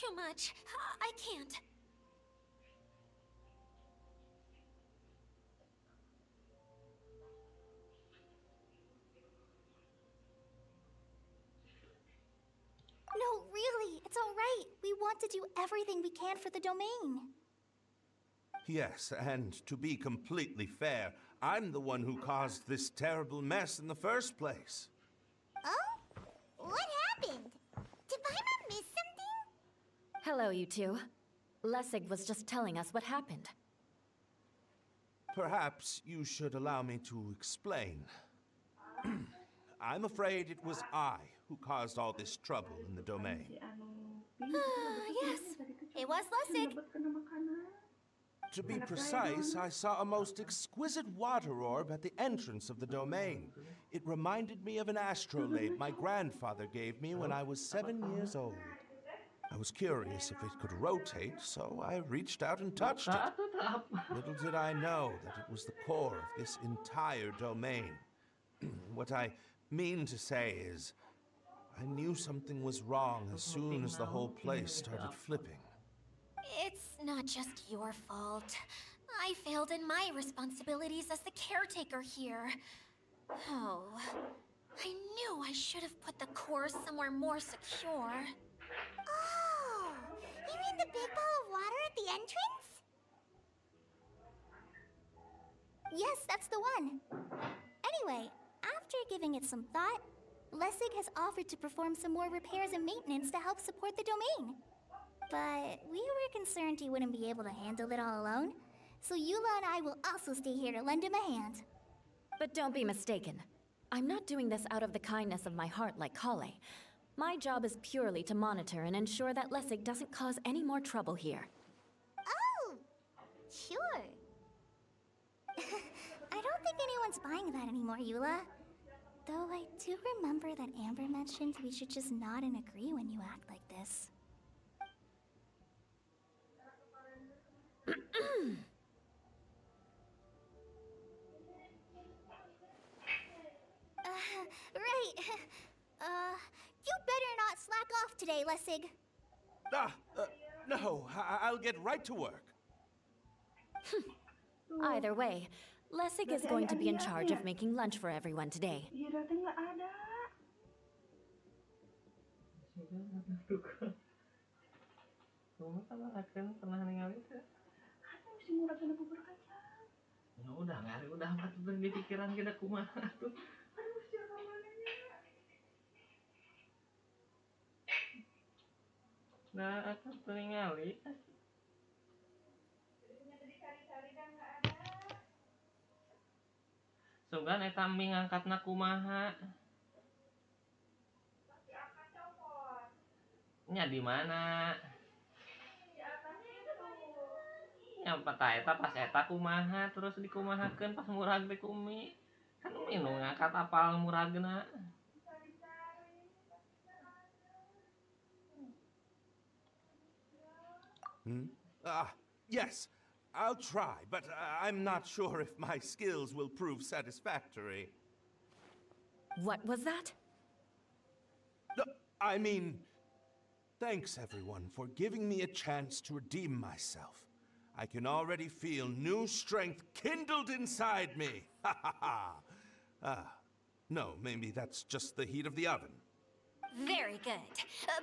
too much. I can't. No, really, it's all right. We want to do everything we can for the domain. Yes, and to be completely fair, I'm the one who caused this terrible mess in the first place. Oh? What happened? Did Paimon miss something? Hello, you two. Lessig was just telling us what happened. Perhaps you should allow me to explain. I'm afraid it was I who caused all this trouble in the domain. Yes, it was Lessig. To be precise, I saw a most exquisite water orb at the entrance of the domain. It reminded me of an astrolabe my grandfather gave me when I was 7 years old. I was curious if it could rotate, so I reached out and touched it. Little did I know that it was the core of this entire domain. What I mean to say is, I knew something was wrong as soon as the whole place started flipping. It's not just your fault. I failed in my responsibilities as the caretaker here. Oh, I knew I should have put the core somewhere more secure. Oh, you mean the big ball of water at the entrance? Yes, that's the one. Anyway, after giving it some thought, Lessig has offered to perform some more repairs and maintenance to help support the domain. But we were concerned he wouldn't be able to handle it all alone, so Eula and I will also stay here to lend him a hand. But don't be mistaken. I'm not doing this out of the kindness of my heart like Kale. My job is purely to monitor and ensure that Lessig doesn't cause any more trouble here. Oh, sure. I don't think anyone's buying that anymore, Eula. Though I do remember that Amber mentioned we should just nod and agree when you act like this. Right. You better not slack off today, Lessig. No, I'll get right to work. Either way, Lessig is going to be in charge of making lunch for everyone today. Hira teh nggak ada. Kamu kalau akan pernah ningali itu? Ada mesti murah kena bubur kacang. Ya udah ngari udah mah tuh di pikiran kita kumaha tuh. Aduh siapa mananya? Nah, akan ningali. Sugan eta mie ngangkatna kumaha? Nya di mana? Nya patah eta pas eta kumaha terus dikumahakeun pas murag teh kumi. Kan mie nu ngangkat apal muragna. Yes, I'll try, but I'm not sure if my skills will prove satisfactory. What was that? No, I mean, thanks everyone for giving me a chance to redeem myself. I can already feel new strength kindled inside me. Ha ha ha. No, maybe that's just the heat of the oven. Very good.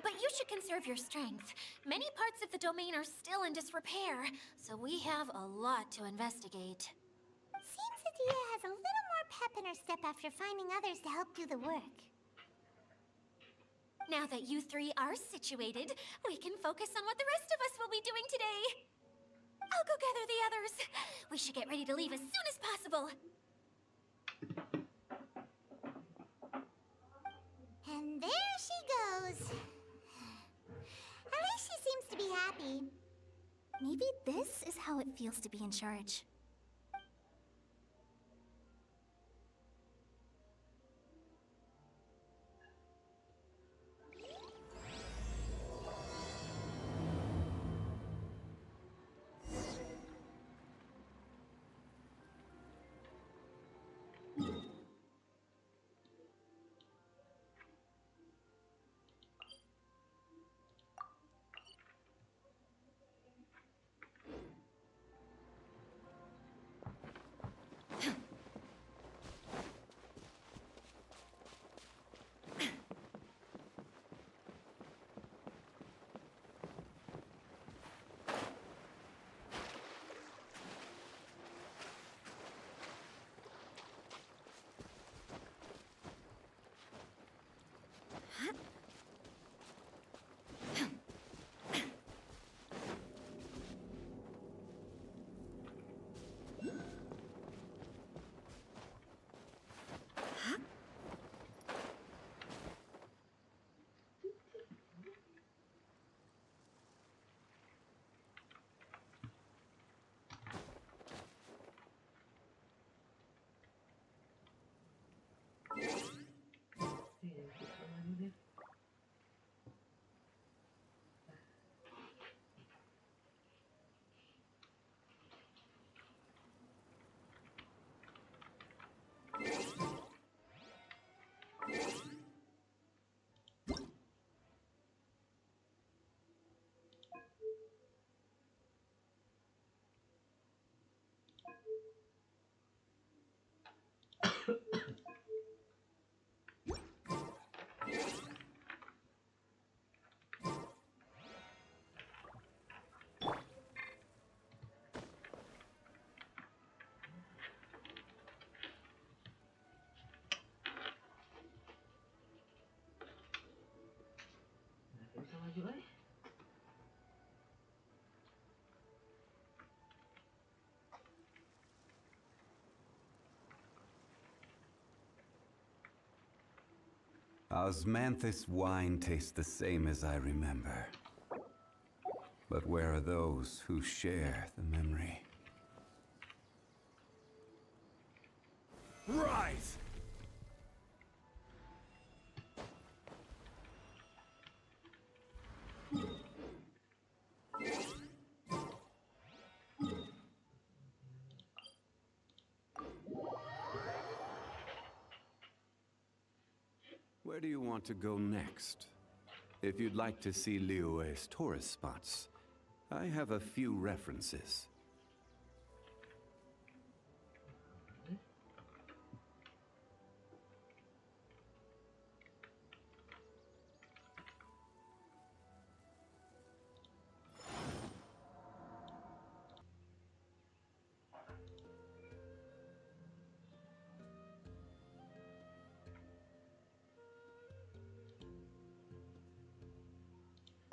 But you should conserve your strength. Many parts of the domain are still in disrepair, so we have a lot to investigate. Seems Adia has a little more pep in her step after finding others to help do the work. Now that you three are situated, we can focus on what the rest of us will be doing today. I'll go gather the others. We should get ready to leave as soon as possible. And there she goes. At least she seems to be happy. Maybe this is how it feels to be in charge. Osmanthus wine tastes the same as I remember. But where are those who share the memory? Rise! Where do you want to go next? If you'd like to see Liyue's tourist spots, I have a few references.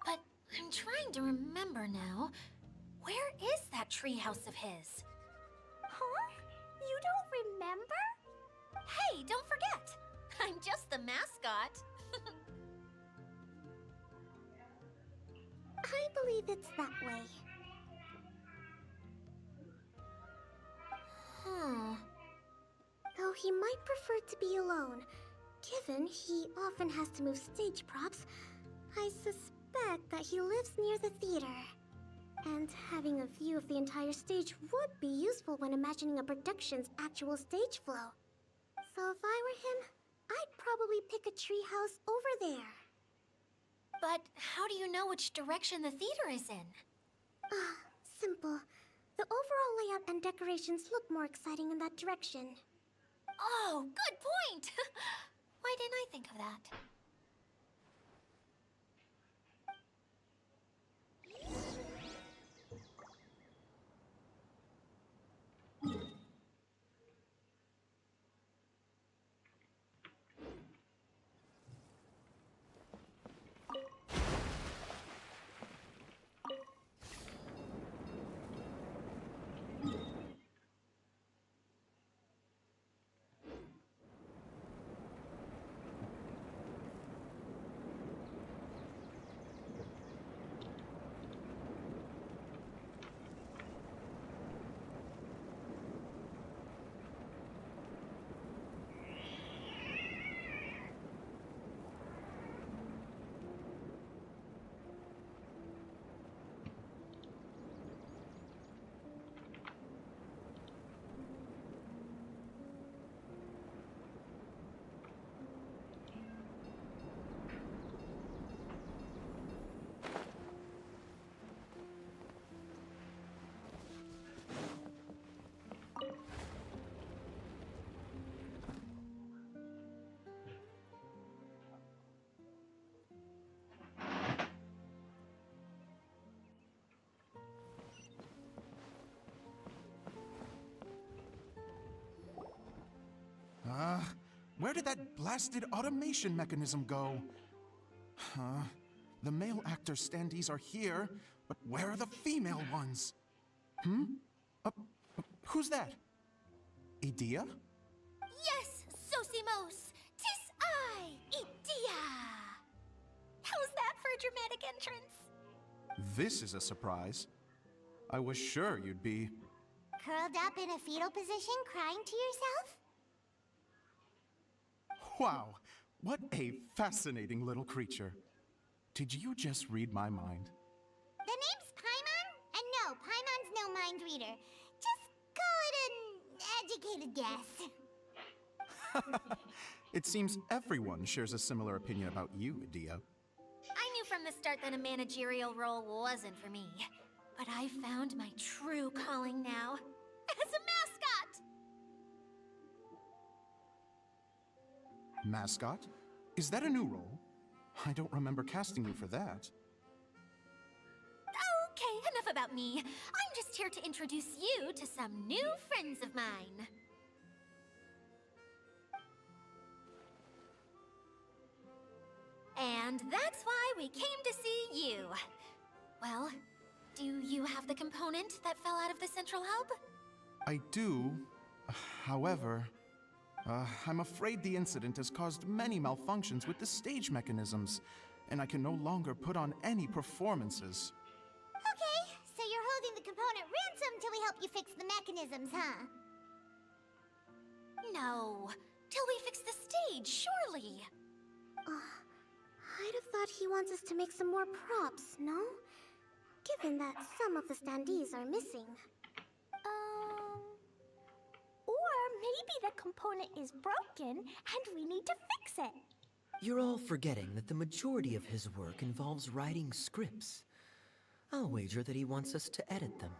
But I'm trying to remember now. Where is that treehouse of his? Huh? You don't remember? Hey, don't forget! I'm just the mascot. I believe it's that way. Though he might prefer to be alone, given he often has to move stage props, I suspect that he lives near the theater. And having a view of the entire stage would be useful when imagining a production's actual stage flow. So if I were him, I'd probably pick a treehouse over there. But how do you know which direction the theater is in? Simple. The overall layout and decorations look more exciting in that direction. Oh, good point! Why didn't I think of that? Where did that blasted automation mechanism go? The male actor standees are here, but where are the female ones? Who's that? Idea? Yes, Sosimos! 'Tis I, Idia! How's that for a dramatic entrance? This is a surprise. I was sure you'd be... Curled up in a fetal position, crying to yourself? Wow, what a fascinating little creature. Did you just read my mind? The name's Paimon? And no, Paimon's no mind reader. Just call it an educated guess. It seems everyone shares a similar opinion about you, Idea. I knew from the start that a managerial role wasn't for me. But I found my true calling now. As a mascot! Mascot? Is that a new role? I don't remember casting you for that. Okay, enough about me. I'm just here to introduce you to some new friends of mine. And that's why we came to see you. Well, do you have the component that fell out of the central hub? I do. However... I'm afraid the incident has caused many malfunctions with the stage mechanisms, and I can no longer put on any performances. Okay, so you're holding the component ransom till we help you fix the mechanisms, huh? No, till we fix the stage, surely. I'd have thought he wants us to make some more props, no? Given that some of the standees are missing. Or maybe the component is broken and we need to fix it. You're all forgetting that the majority of his work involves writing scripts. I'll wager that he wants us to edit them.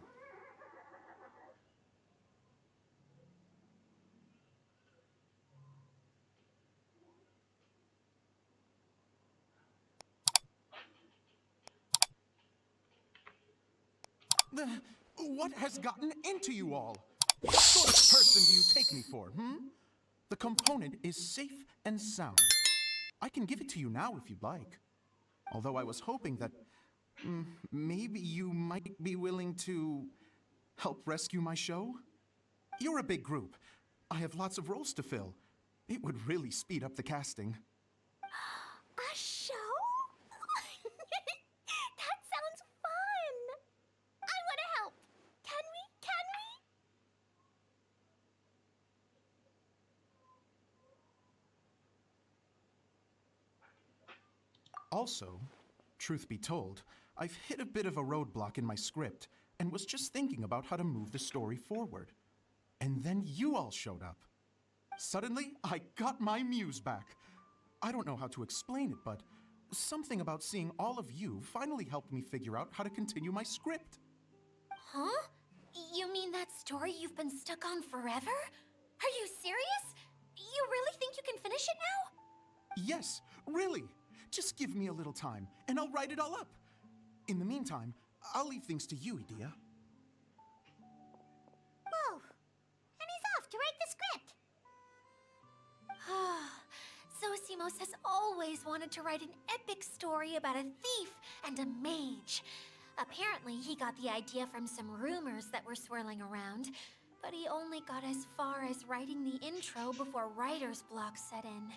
What has gotten into you all? What sort of person do you take me for, The component is safe and sound. I can give it to you now if you'd like. Although I was hoping that maybe you might be willing to help rescue my show? You're a big group. I have lots of roles to fill. It would really speed up the casting. A show? That sounds fun! I want to help! Can we? Also, truth be told, I've hit a bit of a roadblock in my script and was just thinking about how to move the story forward. And then you all showed up. Suddenly, I got my muse back. I don't know how to explain it, but something about seeing all of you finally helped me figure out how to continue my script. Huh? You mean that story you've been stuck on forever? Are you serious? You really think you can finish it now? Yes, really. Just give me a little time, and I'll write it all up. In the meantime, I'll leave things to you, Edea. Whoa! And he's off to write the script! Zosimos has always wanted to write an epic story about a thief and a mage. Apparently, he got the idea from some rumors that were swirling around, but he only got as far as writing the intro before writer's block set in.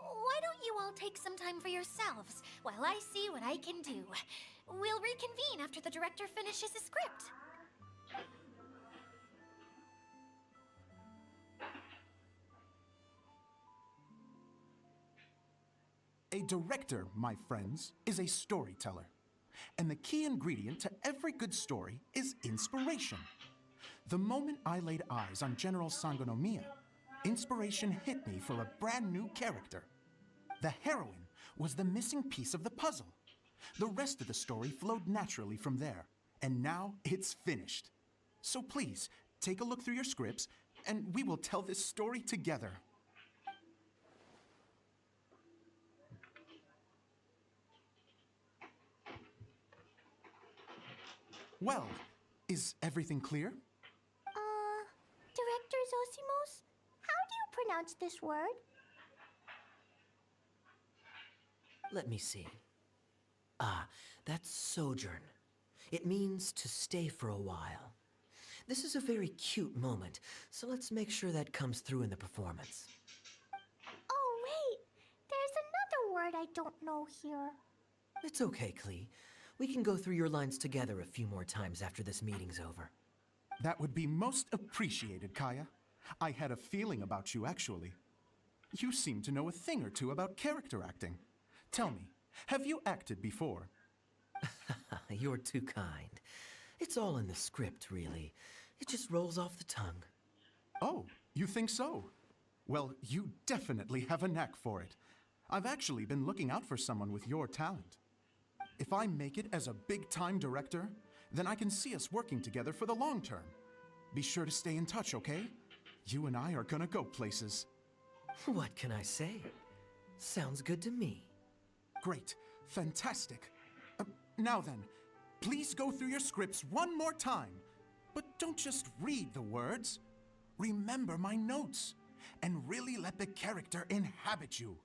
Why don't you all take some time for yourselves while I see what I can do? We'll reconvene after the director finishes his script. A director, my friends, is a storyteller. And the key ingredient to every good story is inspiration. The moment I laid eyes on General Sangonomiya, inspiration hit me for a brand new character. The heroine was the missing piece of the puzzle. The rest of the story flowed naturally from there, and now it's finished. So please, take a look through your scripts, and we will tell this story together. Well, is everything clear? Director Zosimos, how do you pronounce this word? Let me see. That's sojourn. It means to stay for a while. This is a very cute moment, so let's make sure that comes through in the performance. Oh, wait! There's another word I don't know here. It's okay, Klee. We can go through your lines together a few more times after this meeting's over. That would be most appreciated, Kaya. I had a feeling about you, actually. You seem to know a thing or two about character acting. Tell me, have you acted before? You're too kind. It's all in the script, really. It just rolls off the tongue. Oh, you think so? Well, you definitely have a knack for it. I've actually been looking out for someone with your talent. If I make it as a big-time director, then I can see us working together for the long term. Be sure to stay in touch, okay? You and I are gonna go places. What can I say? Sounds good to me. Great. Fantastic. Now then, please go through your scripts one more time. But don't just read the words. Remember my notes, and really let the character inhabit you.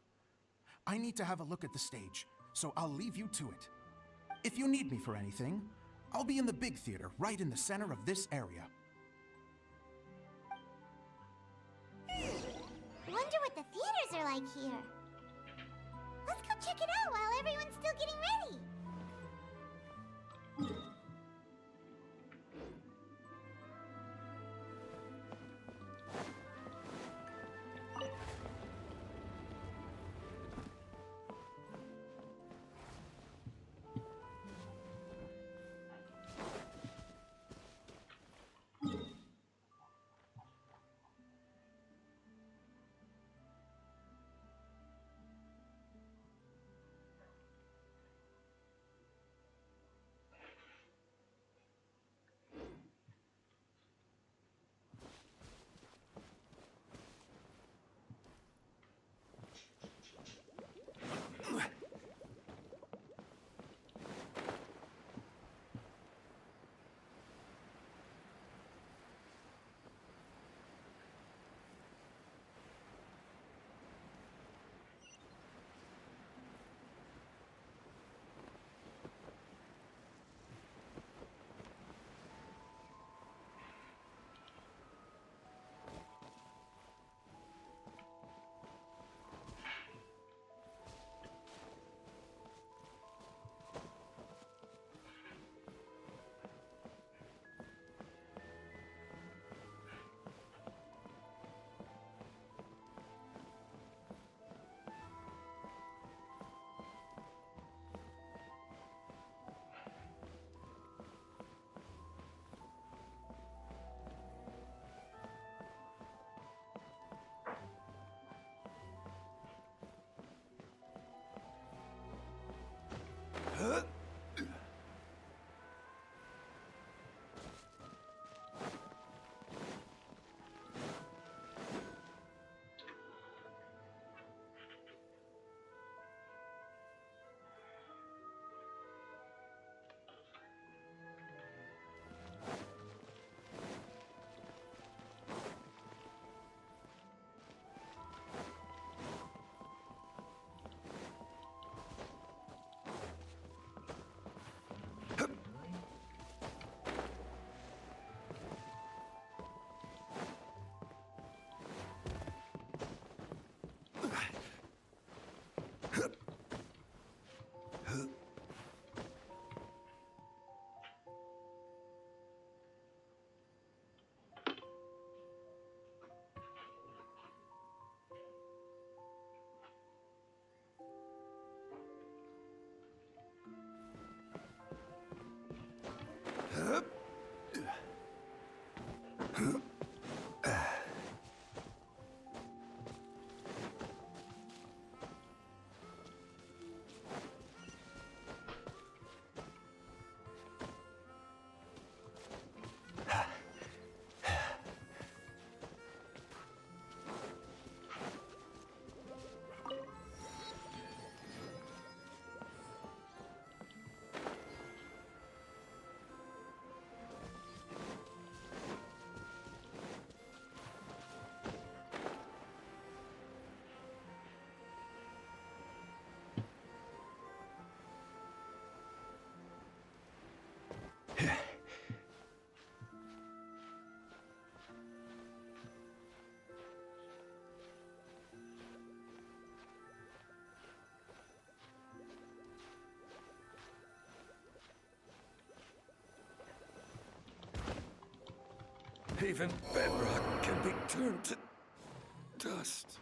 I need to have a look at the stage, so I'll leave you to it. If you need me for anything, I'll be in the big theater right in the center of this area. are like here. Let's go check it out while everyone's still getting ready. Even bedrock can be turned to dust.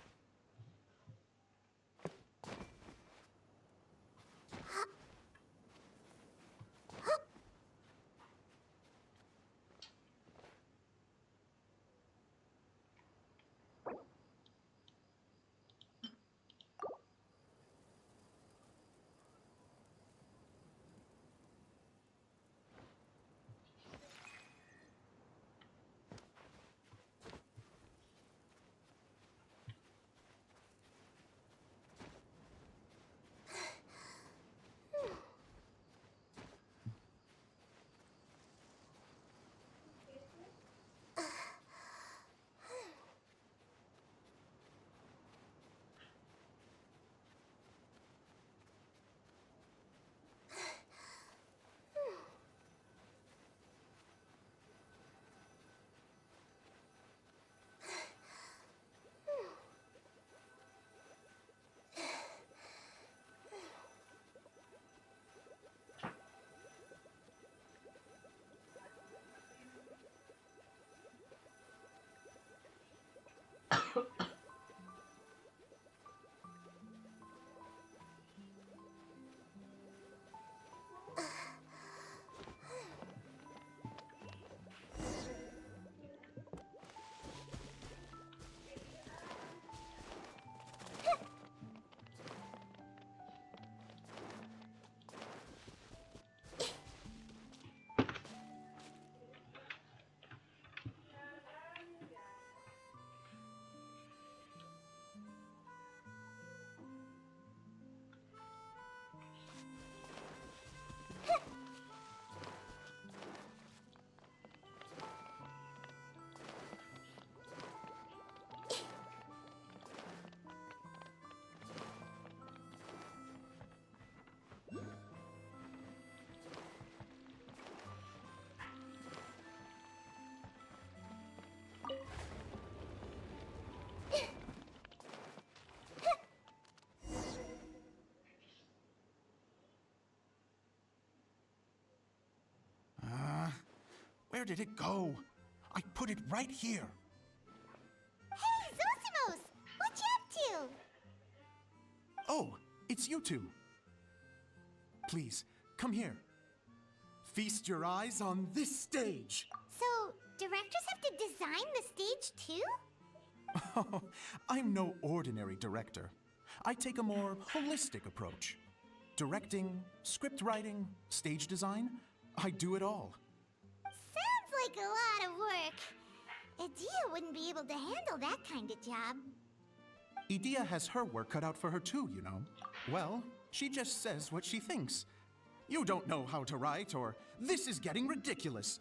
did it go? I put it right here. Hey, Zosimos! What you up to? Oh, it's you two. Please, come here. Feast your eyes on this stage. So, directors have to design the stage too? Oh, I'm no ordinary director. I take a more holistic approach. Directing, script writing, stage design, I do it all. Sounds like a lot of work. Adia wouldn't be able to handle that kind of job. Edea has her work cut out for her too, you know. Well, she just says what she thinks. You don't know how to write, or this is getting ridiculous.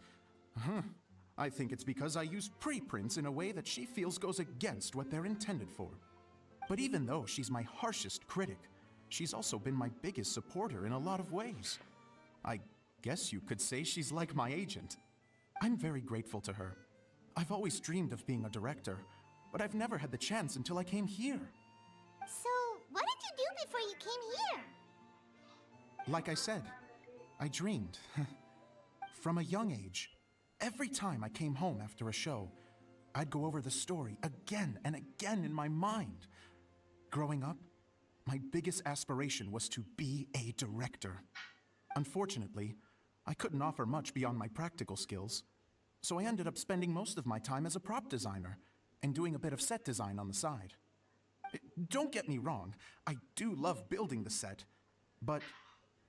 I think it's because I use preprints in a way that she feels goes against what they're intended for. But even though she's my harshest critic, she's also been my biggest supporter in a lot of ways. I guess you could say she's like my agent. I'm very grateful to her. I've always dreamed of being a director, but I've never had the chance until I came here. So, what did you do before you came here? Like I said, I dreamed. From a young age, every time I came home after a show, I'd go over the story again and again in my mind. Growing up, my biggest aspiration was to be a director. Unfortunately, I couldn't offer much beyond my practical skills, so I ended up spending most of my time as a prop designer and doing a bit of set design on the side. Don't get me wrong, I do love building the set, but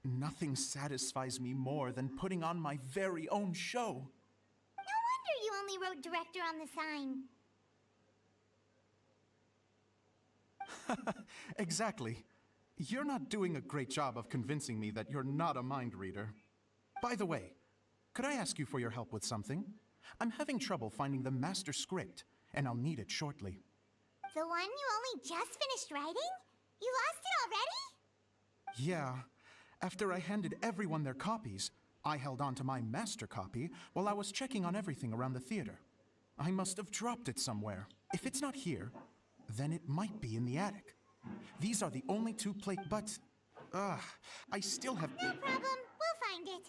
nothing satisfies me more than putting on my very own show. No wonder you only wrote director on the sign. Exactly. You're not doing a great job of convincing me that you're not a mind reader. By the way, could I ask you for your help with something? I'm having trouble finding the master script, and I'll need it shortly. The one you only just finished writing? You lost it already? Yeah. After I handed everyone their copies, I held on to my master copy while I was checking on everything around the theater. I must have dropped it somewhere. If it's not here, then it might be in the attic. These are the only two but I still have... No problem. We'll find it.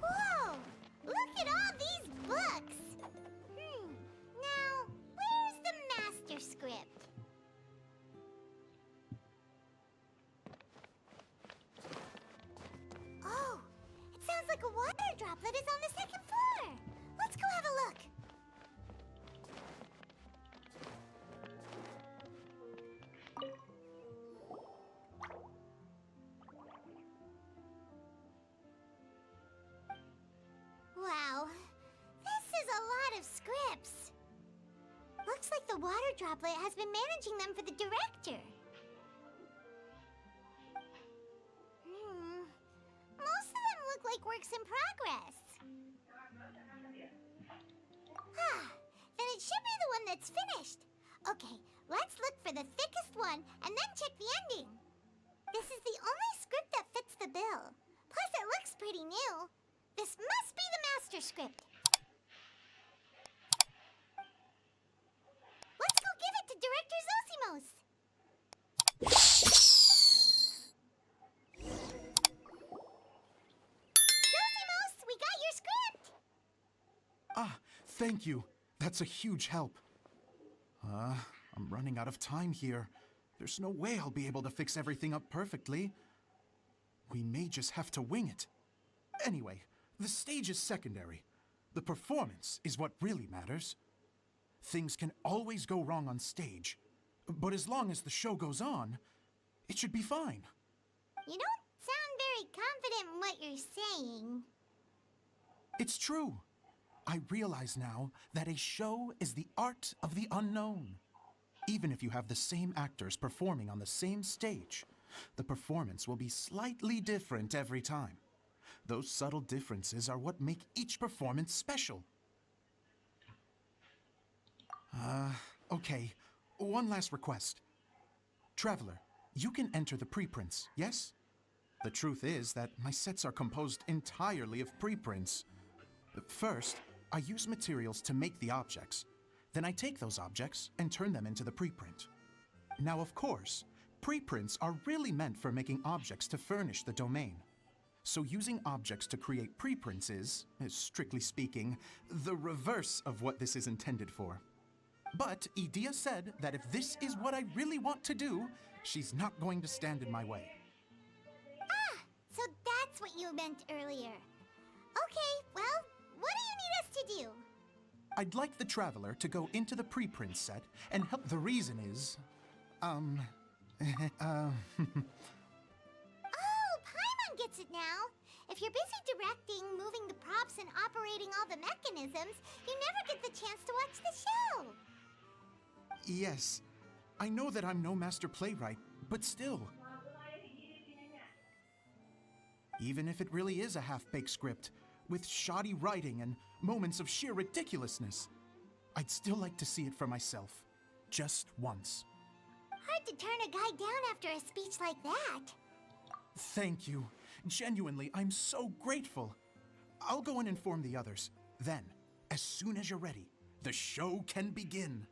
Whoa! Look at all these books! Now, where's the master script? Oh, it sounds like a water droplet is on the second floor. Let's go have a look. Wow, this is a lot of scripts. Looks like the water droplet has been managing them for the director. Most of them look like works in progress. Then it should be the one that's finished. Okay, let's look for the thickest one and then check the ending. This is the only script that fits the bill. Plus, it looks pretty new. This must be the master script. Let's go give it to Director Zosimos. Zosimos, we got your script. Ah, thank you. That's a huge help. I'm running out of time here. There's no way I'll be able to fix everything up perfectly. We may just have to wing it. Anyway, the stage is secondary. The performance is what really matters. Things can always go wrong on stage, But as long as the show goes on, it should be fine. You don't sound very confident in what you're saying. It's true. I realize now that a show is the art of the unknown. Even if you have the same actors performing on the same stage, the performance will be slightly different every time. Those subtle differences are what make each performance special. Okay. One last request. Traveler, you can enter the preprints, yes? The truth is that my sets are composed entirely of preprints. First, I use materials to make the objects. Then I take those objects and turn them into the preprint. Now, of course, preprints are really meant for making objects to furnish the domain. So using objects to create preprints is, strictly speaking, the reverse of what this is intended for. But Edea said that if this is what I really want to do, she's not going to stand in my way. Ah, so that's what you meant earlier. Okay, well, what do you need us to do? I'd like the Traveler to go into the preprint set and help. The reason is, Oh, Paimon gets it now. If you're busy directing, moving the props, and operating all the mechanisms, you never get the chance to watch the show. Yes, I know that I'm no master playwright, but still. Even if it really is a half-baked script, with shoddy writing and moments of sheer ridiculousness, I'd still like to see it for myself, just once. Hard to turn a guy down after a speech like that. Thank you. Genuinely, I'm so grateful. I'll go and inform the others. Then, as soon as you're ready, the show can begin.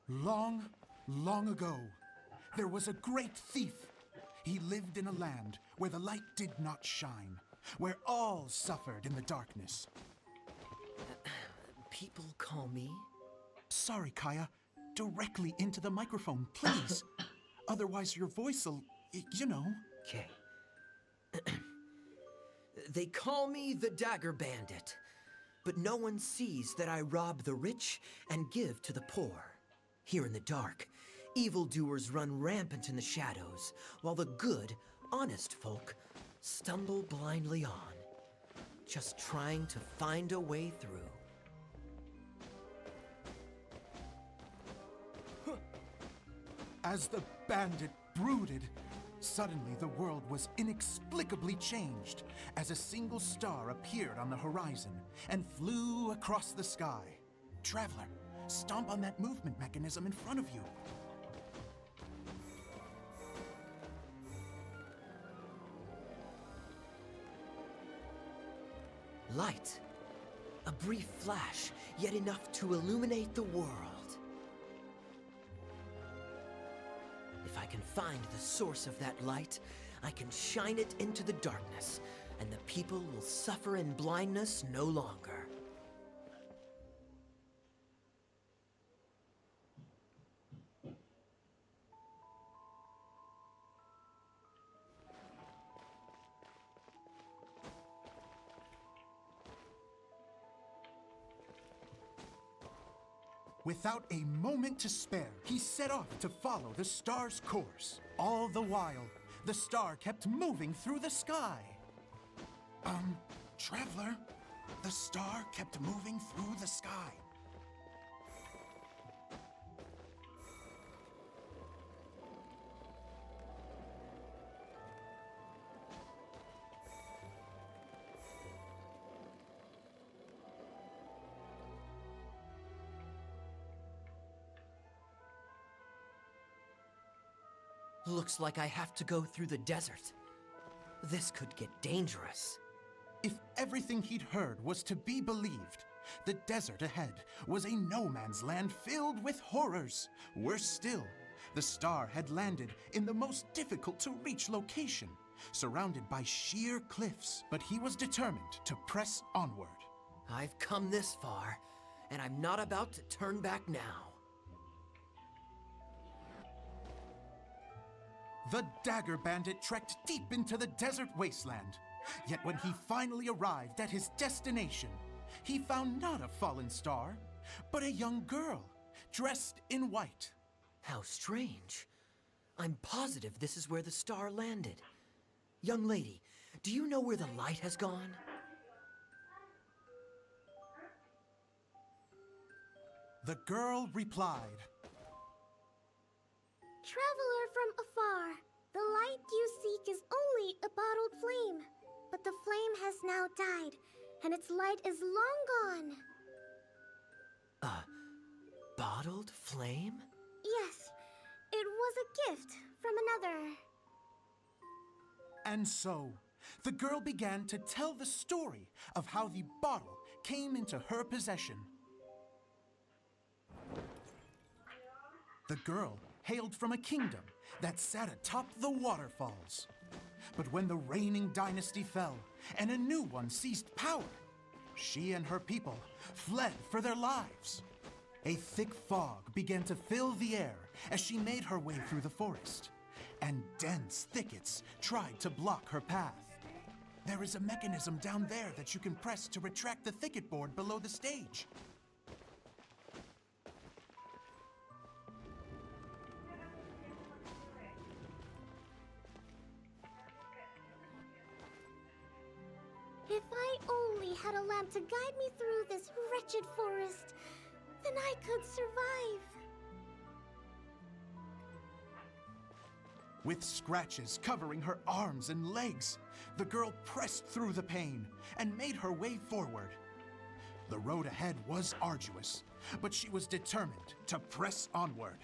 Long, long ago, there was a great thief. He lived in a land where the light did not shine, where all suffered in the darkness. People call me? Sorry, Kaya. Directly into the microphone, please. Otherwise your voice'll, you know. Okay. They call me the Dagger Bandit, but no one sees that I rob the rich and give to the poor. Here in the dark, evildoers run rampant in the shadows, while the good, honest folk stumble blindly on, just trying to find a way through. As the bandit brooded, suddenly the world was inexplicably changed as a single star appeared on the horizon and flew across the sky. Traveler, stomp on that movement mechanism in front of you. Light. A brief flash, yet enough to illuminate the world. If I can find the source of that light, I can shine it into the darkness, and the people will suffer in blindness no longer. Without a moment to spare, he set off to follow the star's course. All the while, the star kept moving through the sky. Traveler, the star kept moving through the sky. Looks like I have to go through the desert. This could get dangerous. If everything he'd heard was to be believed, the desert ahead was a no-man's land filled with horrors. Worse still, the star had landed in the most difficult-to-reach location, surrounded by sheer cliffs. But he was determined to press onward. I've come this far, and I'm not about to turn back now. The dagger bandit trekked deep into the desert wasteland. Yet when he finally arrived at his destination, he found not a fallen star, but a young girl dressed in white. How strange. I'm positive this is where the star landed. Young lady, do you know where the light has gone? The girl replied, Traveler from afar, the light you seek is only a bottled flame. But the flame has now died, and its light is long gone. Bottled flame? Yes, it was a gift from another. And so, the girl began to tell the story of how the bottle came into her possession. The girl hailed from a kingdom that sat atop the waterfalls. But when the reigning dynasty fell and a new one seized power, she and her people fled for their lives. A thick fog began to fill the air as she made her way through the forest, and dense thickets tried to block her path. There is a mechanism down there that you can press to retract the thicket board below the stage. If I only had a lamp to guide me through this wretched forest, then I could survive. With scratches covering her arms and legs, the girl pressed through the pain and made her way forward. The road ahead was arduous, but she was determined to press onward.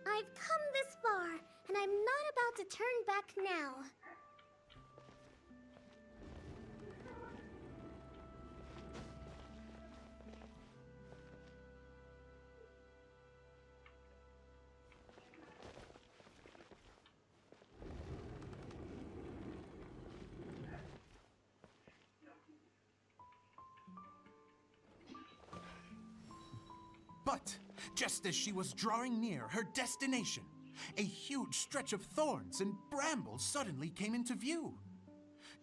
I've come this far, and I'm not about to turn back now. But just as she was drawing near her destination, a huge stretch of thorns and brambles suddenly came into view.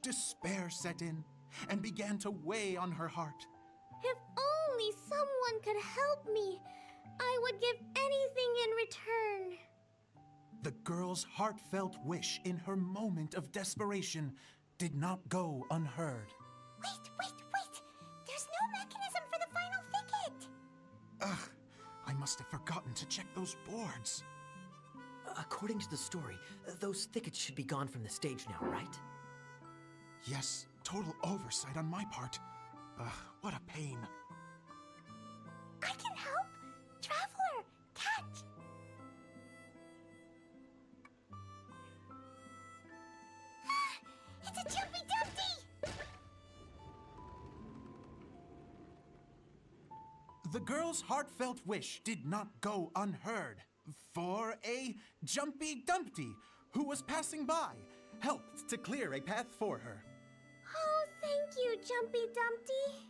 Despair set in and began to weigh on her heart. If only someone could help me, I would give anything in return. The girl's heartfelt wish in her moment of desperation did not go unheard. Wait! There's no mechanism for the final thicket! Ugh, I must have forgotten to check those boards. According to the story, those thickets should be gone from the stage now, right? Yes, total oversight on my part. Ugh, what a pain. I can help! Traveler, catch! It's a Jumpy Dumpty! The girl's heartfelt wish did not go unheard, for a Jumpy Dumpty, who was passing by, helped to clear a path for her. Oh, thank you, Jumpy Dumpty.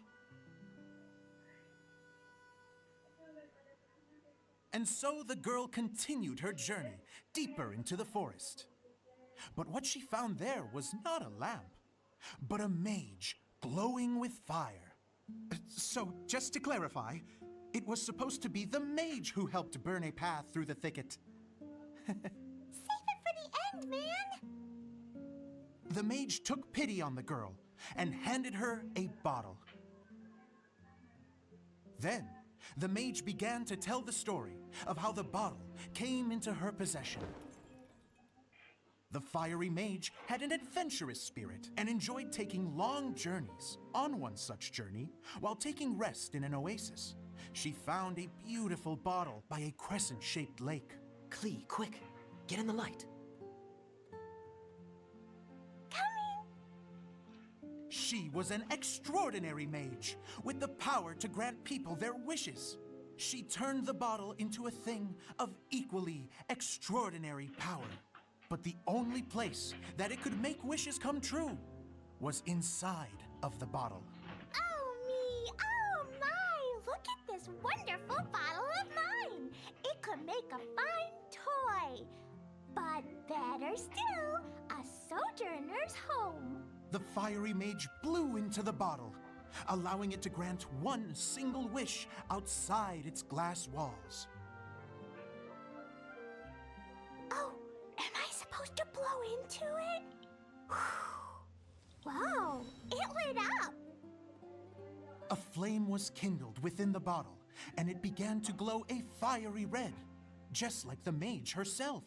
And so the girl continued her journey deeper into the forest. But what she found there was not a lamp, but a mage glowing with fire. So, just to clarify, it was supposed to be the mage who helped burn a path through the thicket. Save it for the end, man! The mage took pity on the girl and handed her a bottle. Then, the mage began to tell the story of how the bottle came into her possession. The fiery mage had an adventurous spirit and enjoyed taking long journeys. On one such journey, while taking rest in an oasis, she found a beautiful bottle by a crescent-shaped lake. Klee, quick, get in the light. She was an extraordinary mage with the power to grant people their wishes. She turned the bottle into a thing of equally extraordinary power. But the only place that it could make wishes come true was inside of the bottle. Oh me! Oh my! Look Look at this wonderful bottle of mine! It could make a fine toy. But better still, a sojourner's home. The fiery mage blew into the bottle, allowing it to grant one single wish outside its glass walls. Oh, am I supposed to blow into it? Whoa, it lit up! A flame was kindled within the bottle, and it began to glow a fiery red, just like the mage herself.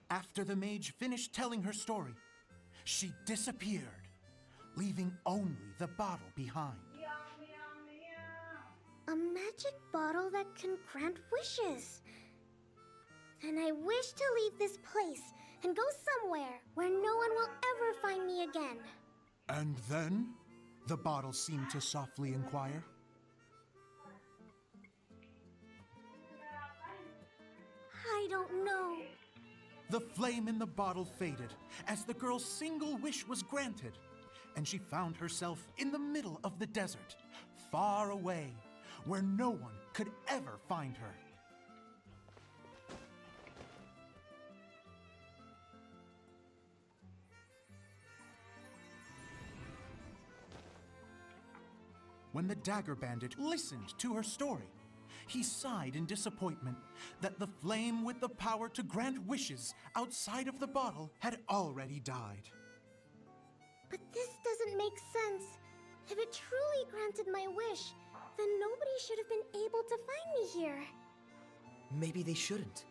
After the mage finished telling her story, she disappeared, leaving only the bottle behind. A magic bottle that can grant wishes. Then I wish to leave this place and go somewhere where no one will ever find me again. And then, the bottle seemed to softly inquire. I don't know. The flame in the bottle faded as the girl's single wish was granted, and she found herself in the middle of the desert, far away, where no one could ever find her. When the dagger bandit listened to her story, he sighed in disappointment that the flame with the power to grant wishes outside of the bottle had already died. But this doesn't make sense. If it truly granted my wish, then nobody should have been able to find me here. Maybe they shouldn't.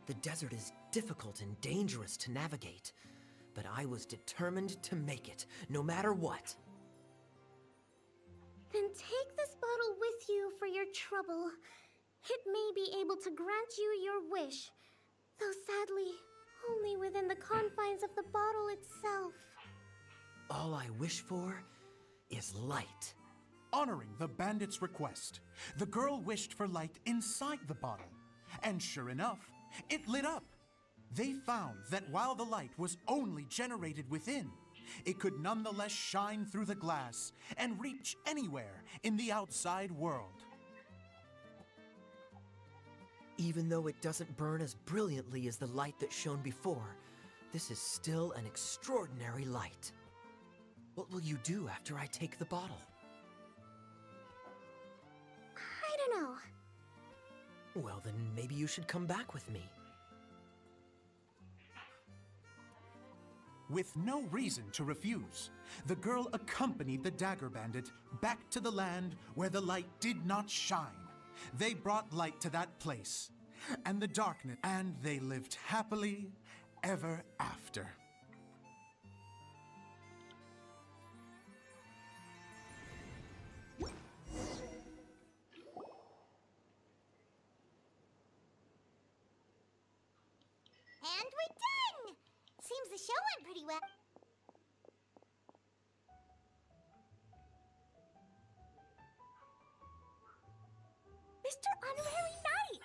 The desert is difficult and dangerous to navigate, but I was determined to make it, no matter what. Then take this bottle with you for your trouble. It may be able to grant you your wish, though sadly, only within the confines of the bottle itself. All I wish for is light. Honoring the bandit's request, the girl wished for light inside the bottle, and sure enough, it lit up. They found that while the light was only generated within, it could nonetheless shine through the glass and reach anywhere in the outside world. Even though it doesn't burn as brilliantly as the light that shone before, this is still an extraordinary light. What will you do after I take the bottle? I don't know. Well, then maybe you should come back with me. With no reason to refuse, the girl accompanied the dagger bandit back to the land where the light did not shine. They brought light to that place, and the darkness, and they lived happily ever after. And we're done! Seems the show went pretty well. Mr. Honorary Knight!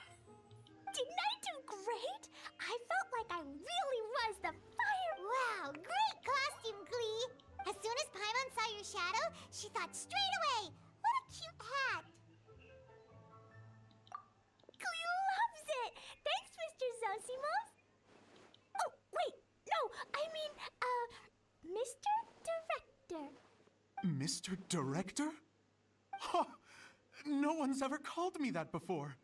Didn't I do great? I felt like I really was the fire... Wow, great costume, Glee! As soon as Paimon saw your shadow, she thought straight away, what a cute hat! Glee loves it! Thanks, Mr. Zosimos! Oh, wait! No, I mean, Mr. Director. Mr. Director? Ha! No one's ever called me that before.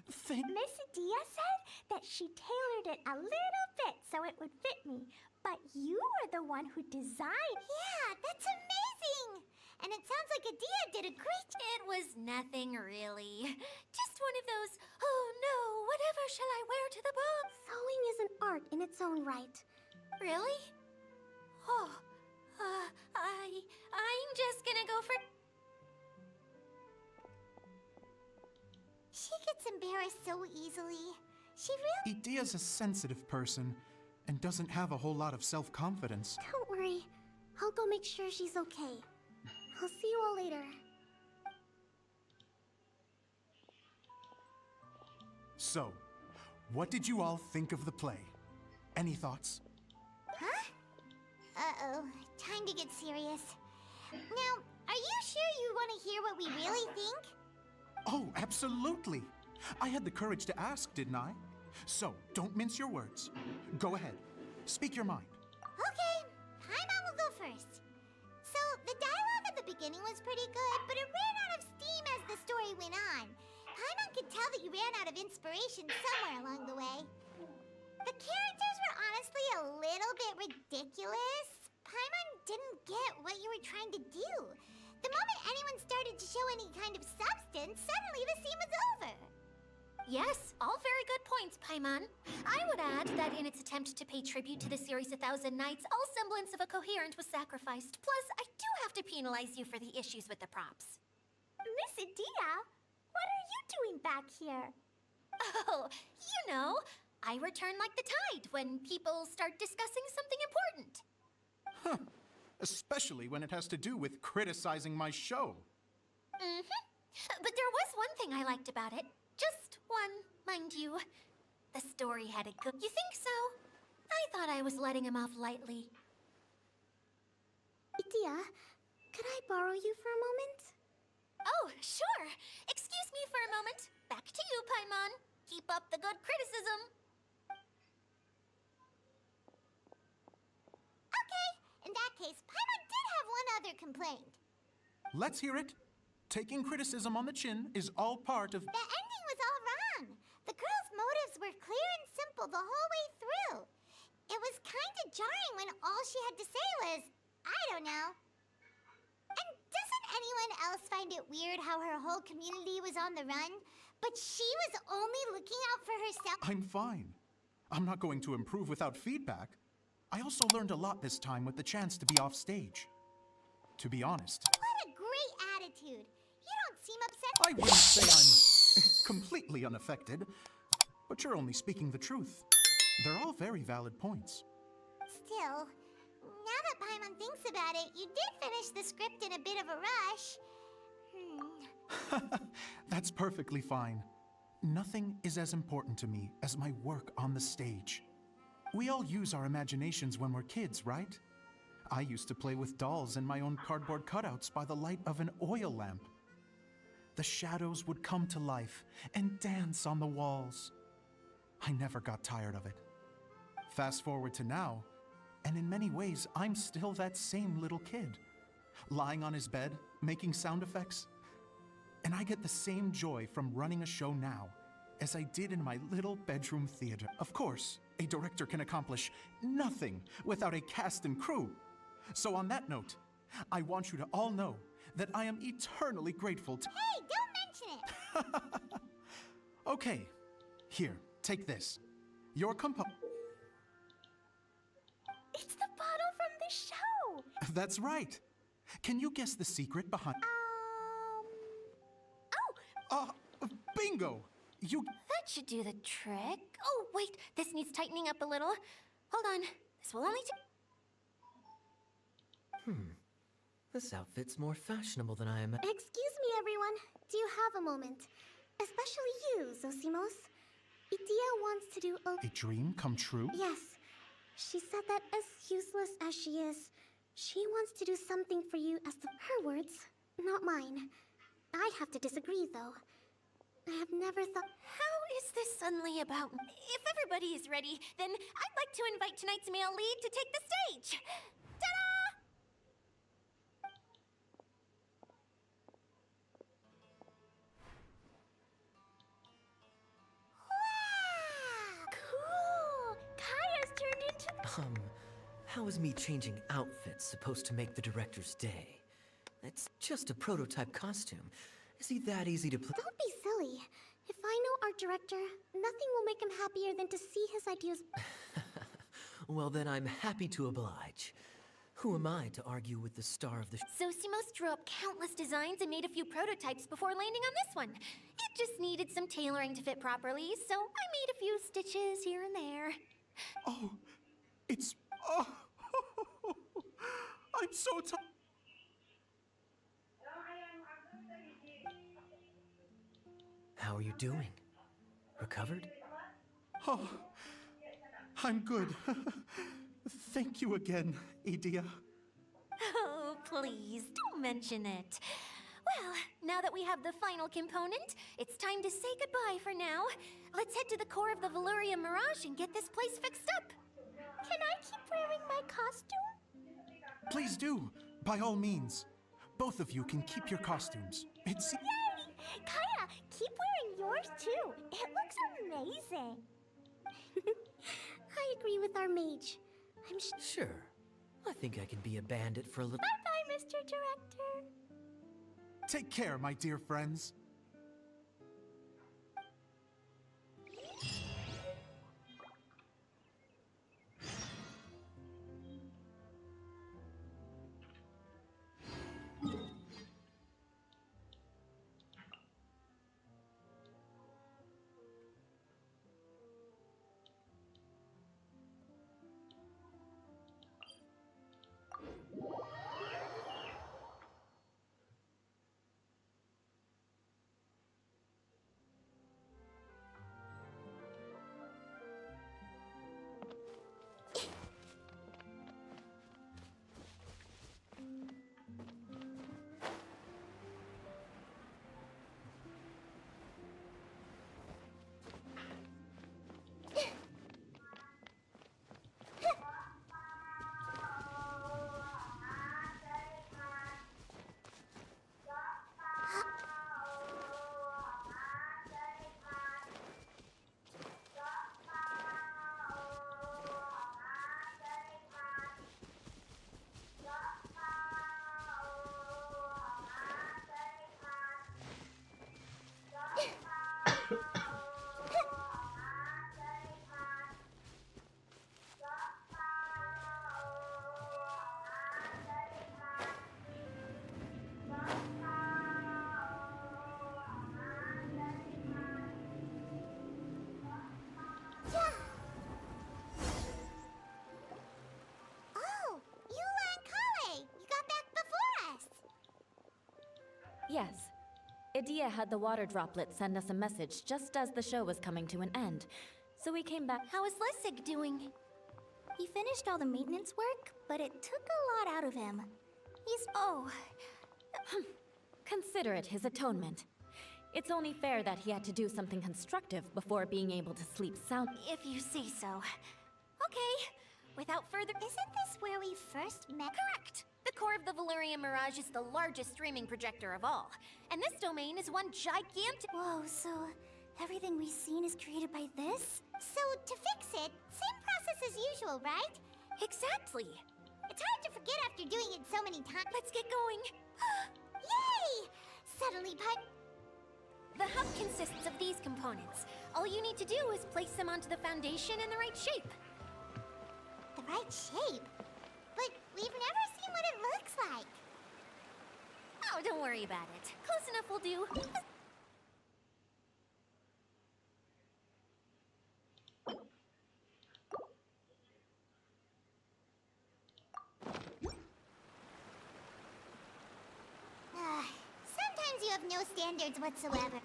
Miss Adia said that she tailored it a little bit so it would fit me, but you were the one who designed... Yeah, that's amazing! And it sounds like Adia did a great job. It was nothing really. Just one of those, oh no, whatever shall I wear to the ball? Sewing is an art in its own right. Really? Oh, I'm just gonna go for... She gets embarrassed so easily. She really... Idia's a sensitive person and doesn't have a whole lot of self-confidence. Don't worry. I'll go make sure she's okay. I'll see you all later. So, what did you all think of the play? Any thoughts? Huh? Uh-oh, time to get serious. Now, are you sure you want to hear what we really think? Oh, absolutely. I had the courage to ask, didn't I? So, don't mince your words. Go ahead. Speak your mind. Okay, Paimon will go first. So, the dialogue at the beginning was pretty good, but it ran out of steam as the story went on. Paimon could tell that you ran out of inspiration somewhere along the way. The characters were honestly a little bit ridiculous. Paimon didn't get what you were trying to do. The moment anyone started to show any kind of substance, suddenly the scene was over. Yes, all very good points, Paimon. I would add that in its attempt to pay tribute to the series 1,000 Nights, all semblance of a coherent was sacrificed. Plus, I do have to penalize you for the issues with the props. Miss Adia, what are you doing back here? Oh, you know, I return like the tide when people start discussing something important. Huh. Especially when it has to do with criticizing my show. Mm-hmm. But there was one thing I liked about it. Just one, mind you. The story had a good... You think so? I thought I was letting him off lightly. Adia, could I borrow you for a moment? Oh, sure. Excuse me for a moment. Back to you, Paimon. Keep up the good criticism. Okay, in that case, Paimon did have one other complaint. Let's hear it. Taking criticism on the chin is all part of... The ending was all wrong. The girl's motives were clear and simple the whole way through. It was kind of jarring when all she had to say was, I don't know. And doesn't anyone else find it weird how her whole community was on the run, but she was only looking out for herself? I'm fine. I'm not going to improve without feedback. I also learned a lot this time with the chance to be off stage. To be honest, What a great attitude. You don't seem upset. I wouldn't say I'm completely unaffected, but you're only speaking the truth. They're all very valid points. Still, now that Paimon thinks about it, you did finish the script in a bit of a rush. That's perfectly fine. Nothing is as important to me as my work on the stage. We all use our imaginations when we're kids, right? I used to play with dolls and my own cardboard cutouts by the light of an oil lamp. The shadows would come to life and dance on the walls. I never got tired of it. Fast forward to now, and in many ways, I'm still that same little kid, lying on his bed, making sound effects. And I get the same joy from running a show now as I did in my little bedroom theater. Of course, a director can accomplish nothing without a cast and crew. So on that note, I want you to all know that I am eternally grateful to... Hey, don't mention it! Okay, here, take this. Your compo... It's the bottle from the show! That's right. Can you guess the secret behind... Bingo! You... That should do the trick. Oh, wait, this needs tightening up a little. Hold on. This will only take... This outfit's more fashionable than I am. Excuse me, everyone. Do you have a moment? Especially you, Zosimos. Idia wants to do A dream come true? Yes. She said that as useless as she is, she wants to do something for you as her words, not mine. I have to disagree, though. I have never thought... How is this suddenly about... If everybody is ready, then I'd like to invite tonight's male lead to take the stage. Ta-da! Cool! Kaya's turned into... How is me changing outfits supposed to make the director's day? It's just a prototype costume. Is he that easy to play? Don't be silly. If I know our director, nothing will make him happier than to see his ideas... Well, then I'm happy to oblige. Who am I to argue with the star of the Zosimos drew up countless designs and made a few prototypes before landing on this one. It just needed some tailoring to fit properly, so I made a few stitches here and there. Oh, it's... Oh, I'm so tired. How are you doing? Recovered? Oh, I'm good. Thank you again, Edea. Oh, please, don't mention it. Well, now that we have the final component, it's time to say goodbye for now. Let's head to the core of the Valuria Mirage and get this place fixed up. Can I keep wearing my costume? Please do, by all means. Both of you can keep your costumes. It's... Yay! Kaya, keep wearing yours too. It looks amazing. I agree with our mage. Sure. I think I can be a bandit for a little. Bye-bye, Mr. Director. Take care, my dear friends. Yes. Idea had the water droplet send us a message just as the show was coming to an end. So we came back. How is Lessig doing? He finished all the maintenance work, but it took a lot out of him. He's... Oh. Consider it his atonement. It's only fair that he had to do something constructive before being able to sleep sound. If you say so. Okay. Without further... Isn't this where we first met? Correct! The core of the Valyria Mirage is the largest streaming projector of all. And this domain is one gigantic... Whoa, so everything we've seen is created by this? So, to fix it, same process as usual, right? Exactly! It's hard to forget after doing it so many times. Let's get going! Yay! Suddenly, The hub consists of these components. All you need to do is place them onto the foundation in the right shape. The right shape? But we've never seen what it looks like. Oh, don't worry about it. Close enough will do. Sometimes you have no standards whatsoever.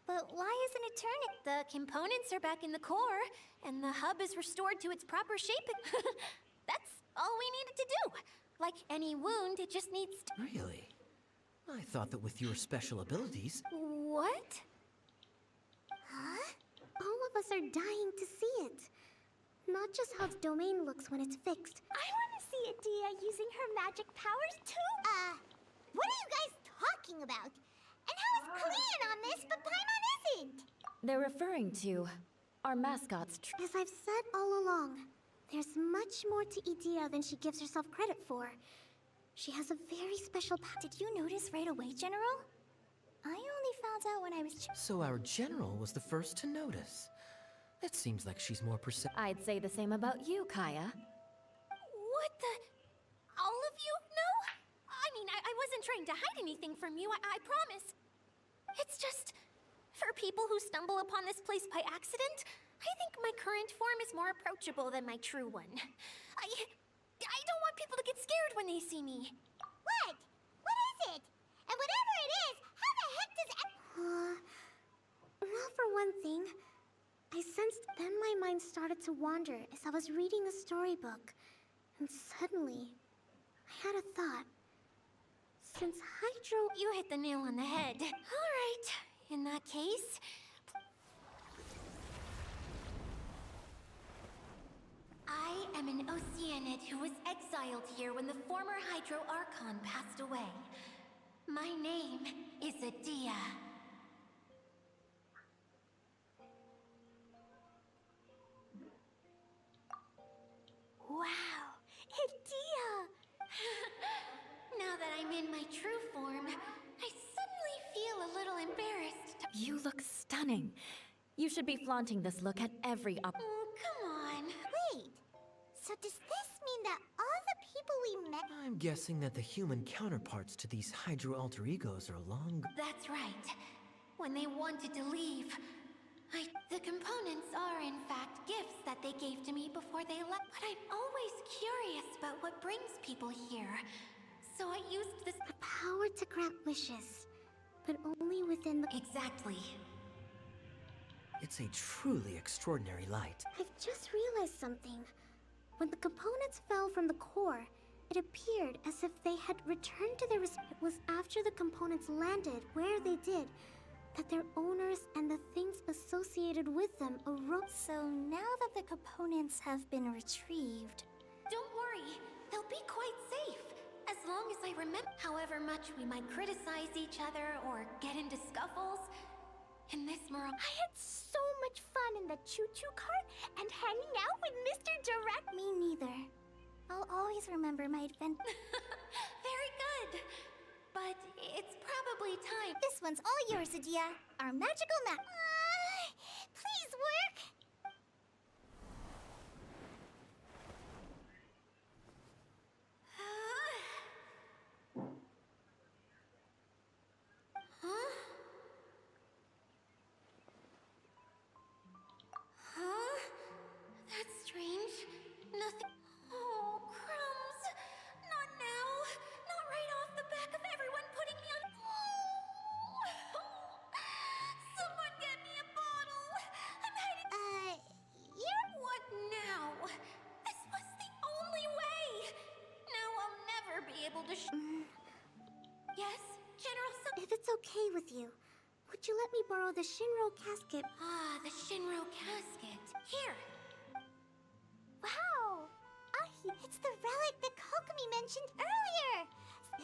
But why isn't it turning? The components are back in the core, and the hub is restored to its proper shape. That's all we needed to do. Like any wound, it just needs to... Really? I thought that with your special abilities... What? Huh? All of us are dying to see it. Not just how the domain looks when it's fixed. I want to see Idea using her magic powers too. What are you guys talking about? And how is Klean on this, but Paimon isn't? They're referring to our mascot's As I've said all along, there's much more to Idea than she gives herself credit for. She has a very special Did you notice right away, General? I only found out when I was... So our general was the first to notice. It seems like she's more I'd say the same about you, Kaya. What the... All of you? No? I mean, I wasn't trying to hide anything from you, I promise. It's just... For people who stumble upon this place by accident, I think my current form is more approachable than my true one. I don't want people to get scared when they see me. What? What is it? And whatever it is, how the heck does Well, for one thing, I sensed then my mind started to wander as I was reading a storybook. And suddenly, I had a thought. Since Hydro... You hit the nail on the head. All right, in that case... I am an Oceanid who was exiled here when the former Hydro Archon passed away. My name is Adia. Wow! Adia! Now that I'm in my true form, I suddenly feel a little embarrassed to... You look stunning. You should be flaunting this look at every Come on. Wait, so does this mean that all the people we met... I'm guessing that the human counterparts to these Hydro alter egos are long... That's right. When they wanted to leave, the components are in fact gifts that they gave to me before they left. But I'm always curious about what brings people here. So I used this... The power to grant wishes, but only within the... Exactly. It's a truly extraordinary light. I've just realized something. When the components fell from the core, it appeared as if they had returned to their... It was after the components landed where they did, that their owners and the things associated with them arose. So now that the components have been retrieved... Don't worry, they'll be quite safe. As long as I remember, however much we might criticize each other or get into scuffles, in this mirage... I had so much fun in the choo-choo cart and hanging out with Mr. Direct. Me neither. I'll always remember my adventure. Very good. But it's probably time. This one's all yours, Adia. Our magical map. Please work. Huh? Huh? That's strange. Nothing. Oh, crumbs. Not now. Not right off the back of everyone putting me on. Someone get me a bottle. I'm hiding. You're... What now? This was the only way. Now I'll never be able to. Yes, General. If it's okay with you, would you let me borrow the Shinro casket? Ah, the Shinro casket. Here. Wow. It's the relic that Kokomi mentioned earlier.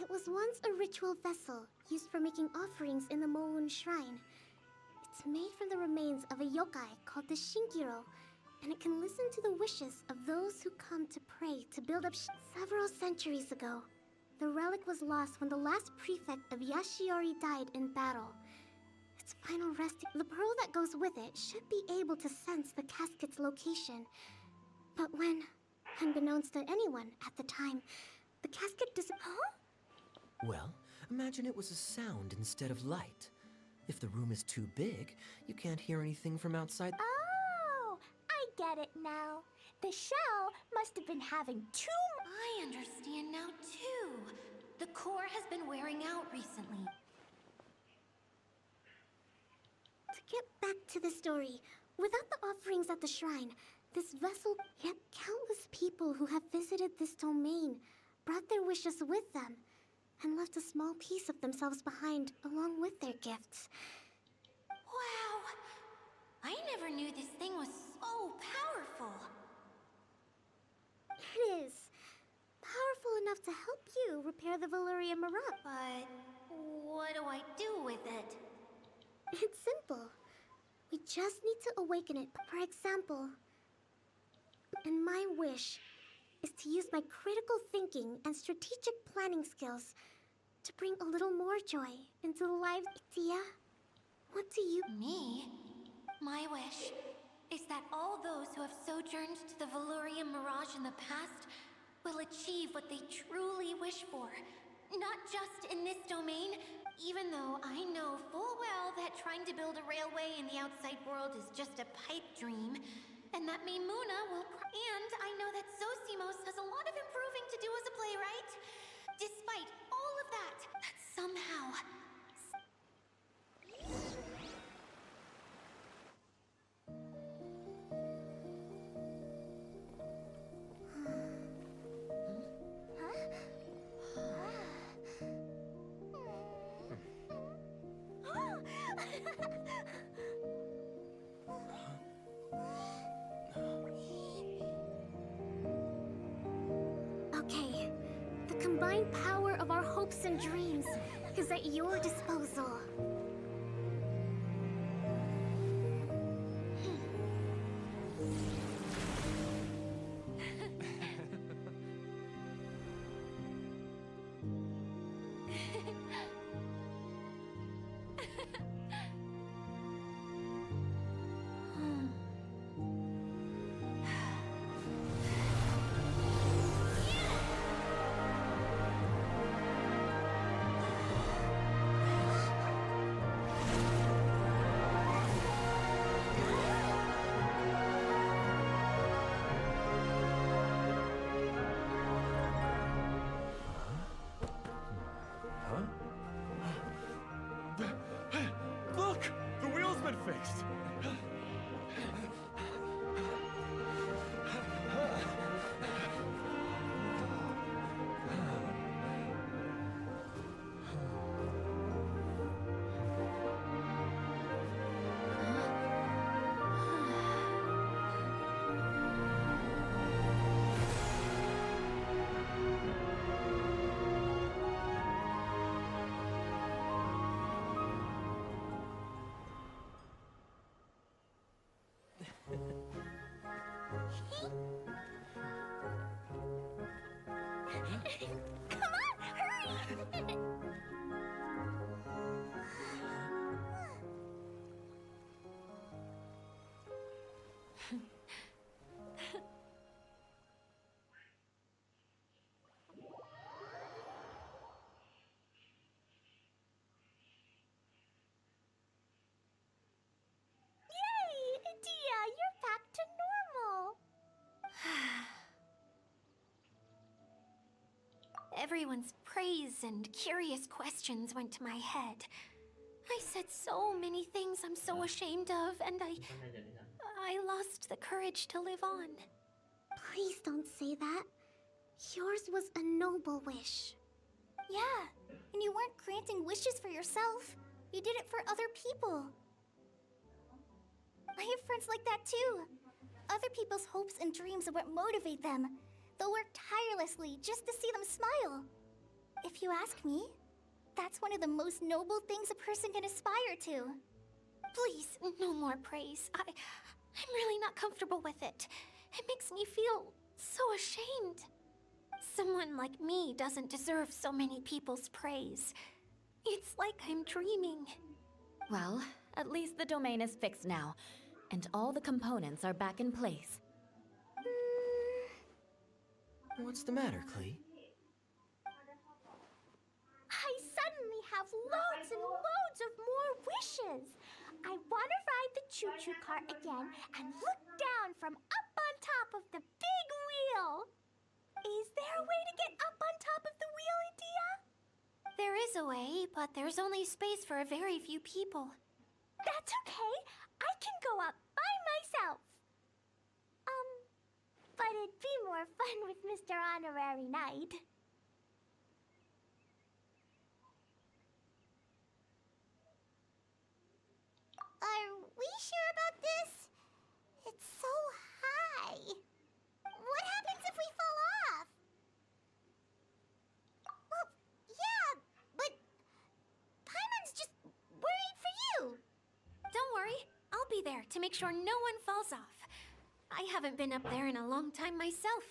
It was once a ritual vessel used for making offerings in the Moon Shrine. It's made from the remains of a yokai called the Shinkiro, and it can listen to the wishes of those who come to pray to build up. Several centuries ago, the relic was lost when the last prefect of Yashiori died in battle. Its final resting... The pearl that goes with it should be able to sense the casket's location. But when, unbeknownst to anyone at the time, the casket Huh? Well, imagine it was a sound instead of light. If the room is too big, you can't hear anything from outside. Oh, I get it now. The shell must have been having too I understand now, too. The core has been wearing out recently. To get back to the story, without the offerings at the shrine, this vessel, yet countless people who have visited this domain, brought their wishes with them, and left a small piece of themselves behind along with their gifts. Wow! I never knew this thing was so powerful. It is. Powerful enough to help you repair the Valyria Mirage. But what do I do with it? It's simple. We just need to awaken it. For example, and my wish is to use my critical thinking and strategic planning skills to bring a little more joy into the lives. Tia, what do you... Me? My wish is that all those who have sojourned to the Valyria Mirage in the past will achieve what they truly wish for. Not just in this domain, Even though I know full well that trying to build a railway in the outside world is just a pipe dream, and that Maimuna will and I know that Zosimos has a lot of improving to do as a playwright. Despite all of that, somehow... Okay, the combined power of our hopes and dreams is at your disposal. Look! The wheel's been fixed! Come on, hurry! Yay! Dia, you're back to normal! Everyone's praise and curious questions went to my head. I said so many things I'm so ashamed of, and I lost the courage to live on. Please don't say that. Yours was a noble wish. Yeah, and you weren't granting wishes for yourself. You did it for other people. I have friends like that too. Other people's hopes and dreams are what motivate them. They'll work tirelessly just to see them smile. If you ask me, that's one of the most noble things a person can aspire to. Please, no more praise. I'm really not comfortable with it. It makes me feel so ashamed. Someone like me doesn't deserve so many people's praise. It's like I'm dreaming. Well, at least the domain is fixed now, and all the components are back in place. What's the matter, Klee? I suddenly have loads and loads of more wishes. I want to ride the choo-choo cart again and look down from up on top of the big wheel. Is there a way to get up on top of the wheel, Dia? There is a way, but there's only space for a very few people. That's okay. I can go up by myself. But it'd be more fun with Mr. Honorary Knight. Are we sure about this? It's so high. What happens if we fall off? Well, yeah, but Paimon's just worried for you. Don't worry, I'll be there to make sure no one falls off. I haven't been up there in a long time myself.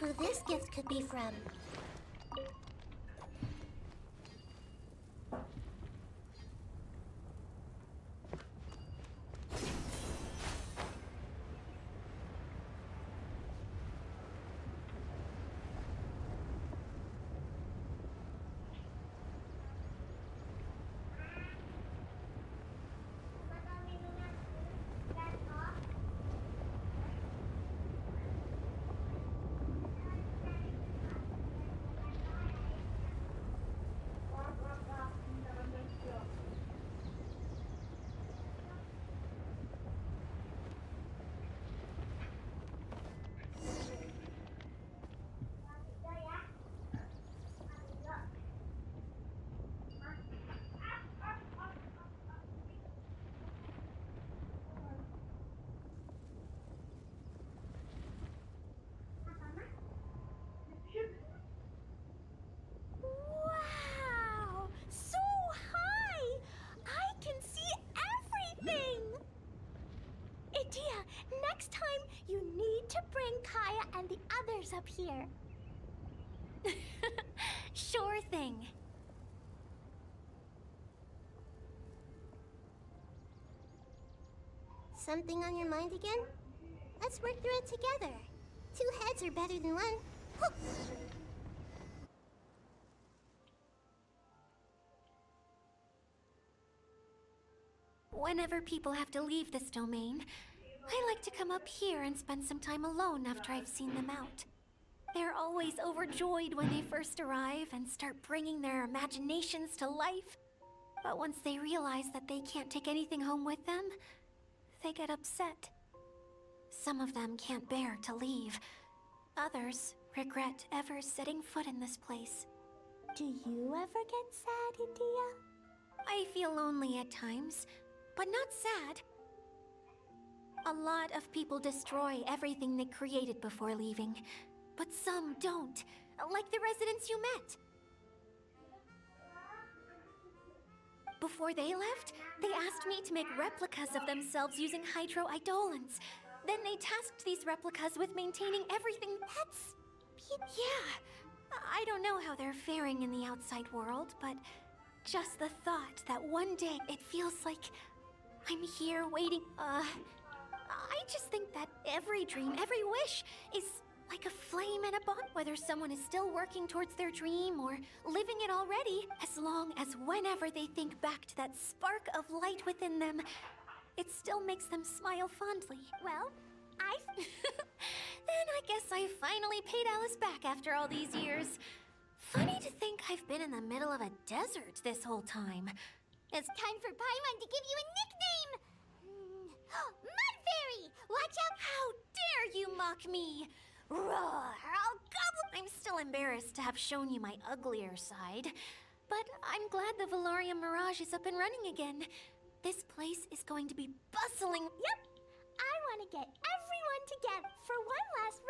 who this gift could be from. Wow! So high! I can see everything! Idia, next time you need to bring Kaya and the others up here. Sure thing. Something on your mind again? Let's work through it together. 2 heads are better than 1. Huh. Whenever people have to leave this domain, I like to come up here and spend some time alone after I've seen them out. They're always overjoyed when they first arrive and start bringing their imaginations to life. But once they realize that they can't take anything home with them, they get upset. Some of them can't bear to leave. Others regret ever setting foot in this place. Do you ever get sad, Idia? I feel lonely at times, but not sad. A lot of people destroy everything they created before leaving, but some don't, like the residents you met. Before they left, they asked me to make replicas of themselves using hydroidolons. Then they tasked these replicas with maintaining everything. That's... Yeah, I don't know how they're faring in the outside world, but just the thought that one day it feels like I'm here waiting, I just think that every dream, every wish is like a flame and a bond, whether someone is still working towards their dream or living it already, as long as whenever they think back to that spark of light within them, it still makes them smile fondly. Well, Then I guess I finally paid Alice back after all these years. Funny to think I've been in the middle of a desert this whole time. It's Time for Paimon to give you a nickname! Mud Fairy! Watch out! How dare you mock me! Roar! I'll gobble! I'm still embarrassed to have shown you my uglier side. But I'm glad the Valorium Mirage is up and running again. This place is going to be bustling. Yep. I want to get everyone together for one last